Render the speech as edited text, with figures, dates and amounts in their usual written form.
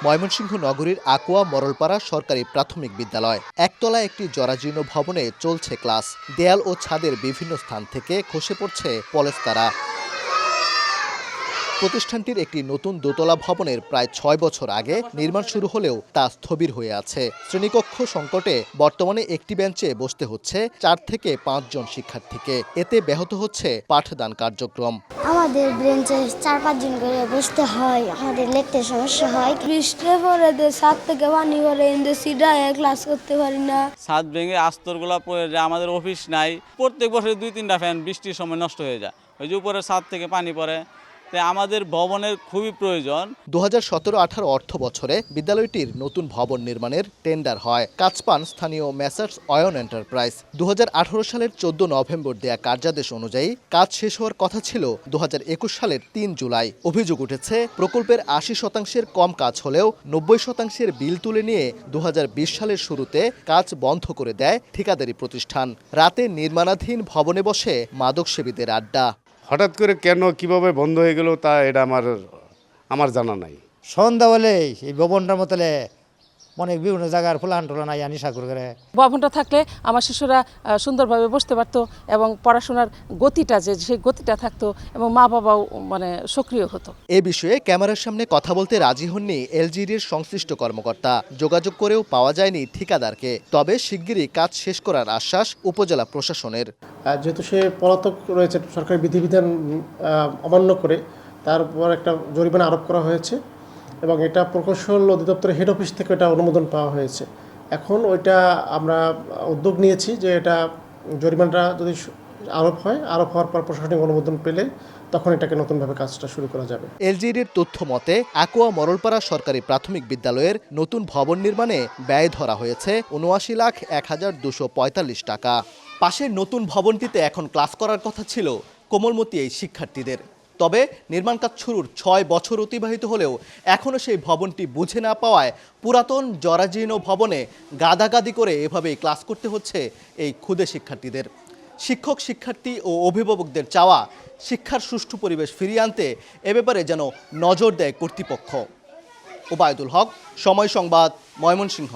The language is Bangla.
ময়মনসিংহ নগরীর আকুয়া মরলপাড়া সরকারি প্রাথমিক বিদ্যালয়। একতলা একটি জরাজীর্ণ ভবনে চলছে ক্লাস। দেয়াল ও ছাদের বিভিন্ন স্থান থেকে খসে পড়ছে পলেস্তারা। প্রতিষ্ঠানটির একটি নতুন দোতলা ভবনের প্রায় ৬ বছর আগে নির্মাণ শুরু হলেও তা স্থবির হয়ে আছে। শ্রেণীকক্ষ সংকটে বর্তমানে একটি বেঞ্চে বসতে হচ্ছে ৪ থেকে ৫ জন শিক্ষার্থীকে। এতে ব্যাহত হচ্ছে পাঠদান কার্যক্রম। আমাদের বেঞ্চে ৪-৫ জন করে বসতে হয়, আমাদের লিখতে সমস্যা হয়। বৃষ্টি পরে ছাদ থেকে পানি পরে সিডায় ক্লাস করতে পারি না। ছাদ ভেঙে আস্তরগুলা পড়ে যায়, আমাদের অফিস নাই। প্রত্যেক বছর ২-৩টা ফ্যান বৃষ্টির সময় নষ্ট হয়ে যায়। ওই যে উপরে ছাদ থেকে পানি পড়ে, তাই আমাদের ভবনের খুবই প্রয়োজন। ২০১৭-১৮ অর্থ বছরে বিদ্যালয়টির নতুন ভবন নির্মাণের টেন্ডার হয়। কাজ পান স্থানীয় মেসার্স অয়ন এন্টারপ্রাইজ। ২০১৮ সালের ১৪ নভেম্বর দেয়া কার্যাদেশ অনুযায়ী কাজ শেষ হওয়ার কথা ছিল ২০২১ সালের ৩ জুলাই। অভিযোগ উঠেছে প্রকল্পের ৮০% কম কাজ হলেও ৯০% বিল তুলে নিয়ে ২০২০ সালের শুরুতে কাজ বন্ধ করে দেয় ঠিকাদারি প্রতিষ্ঠান। রাতে নির্মাণাধীন ভবনে বসে মাদকসেবীদের আড্ডা। হঠাৎ করে কেন কিভাবে বন্ধ হয়ে গেল তা এটা আমার জানা নাই। সন্ধ্যা হলে এই ভবনটার মতলে অনেক বিভিন্ন জায়গার ফুলান টুলান আইয়া নিশা করে। ভবনটা থাকলে আমার শিশুরা সুন্দরভাবে বসতে পারতো এবং পড়াশোনার গতিটা সেই গতিটা থাকতো এবং মা বাবাও সক্রিয় হতো। এ বিষয়ে ক্যামেরার সামনে কথা বলতে রাজি হননি এলজিইডির সংশ্লিষ্ট কর্মকর্তা। যোগাযোগ করেও পাওয়া যায়নি ঠিকাদারকে। তবে শিগগিরই কাজ শেষ করার আশ্বাস উপজেলা প্রশাসনের। যেহেতু সে পলাতক রয়েছে, সরকারি বিধিবিধান অমান্য করে তার উপর একটা জরিমানা আরোপ করা হয়েছে এবং এটা প্রকৌশল অধিদপ্তরের হেড অফিস থেকে এটা অনুমোদন পাওয়া হয়েছে। এখন ওইটা আমরা উদ্যোগ নিয়েছি যে এটা জরিমানাটা যদি আরোপ হওয়ার পর প্রশাসনিক অনুমোদন পেলে তখন এটাকে নতুনভাবে কাজটা শুরু করা যাবে। এলজিইডির তথ্য মতে আকুয়া মরলপাড়া সরকারি প্রাথমিক বিদ্যালয়ের নতুন ভবন নির্মাণে ব্যয় ধরা হয়েছে ৭৯,১১,২৪৫ টাকা। পাশের নতুন ভবনটিতে এখন ক্লাস করার কথা ছিল কোমলমতি এই শিক্ষার্থীদের। তবে নির্মাণ কাজ শুরুর ৬ বছর অতিবাহিত হলেও এখনও সেই ভবনটি বুঝে না পাওয়ায় পুরাতন জরাজীর্ণ ভবনে গাদাগাদি করে এভাবেই ক্লাস করতে হচ্ছে এই ক্ষুদে শিক্ষার্থীদের। শিক্ষক, শিক্ষার্থী ও অভিভাবকদের চাওয়া শিক্ষার সুষ্ঠু পরিবেশ ফিরিয়ে আনতে এ ব্যাপারে যেন নজর দেয় কর্তৃপক্ষ। ওবায়দুল হক, সময় সংবাদ, ময়মনসিংহ।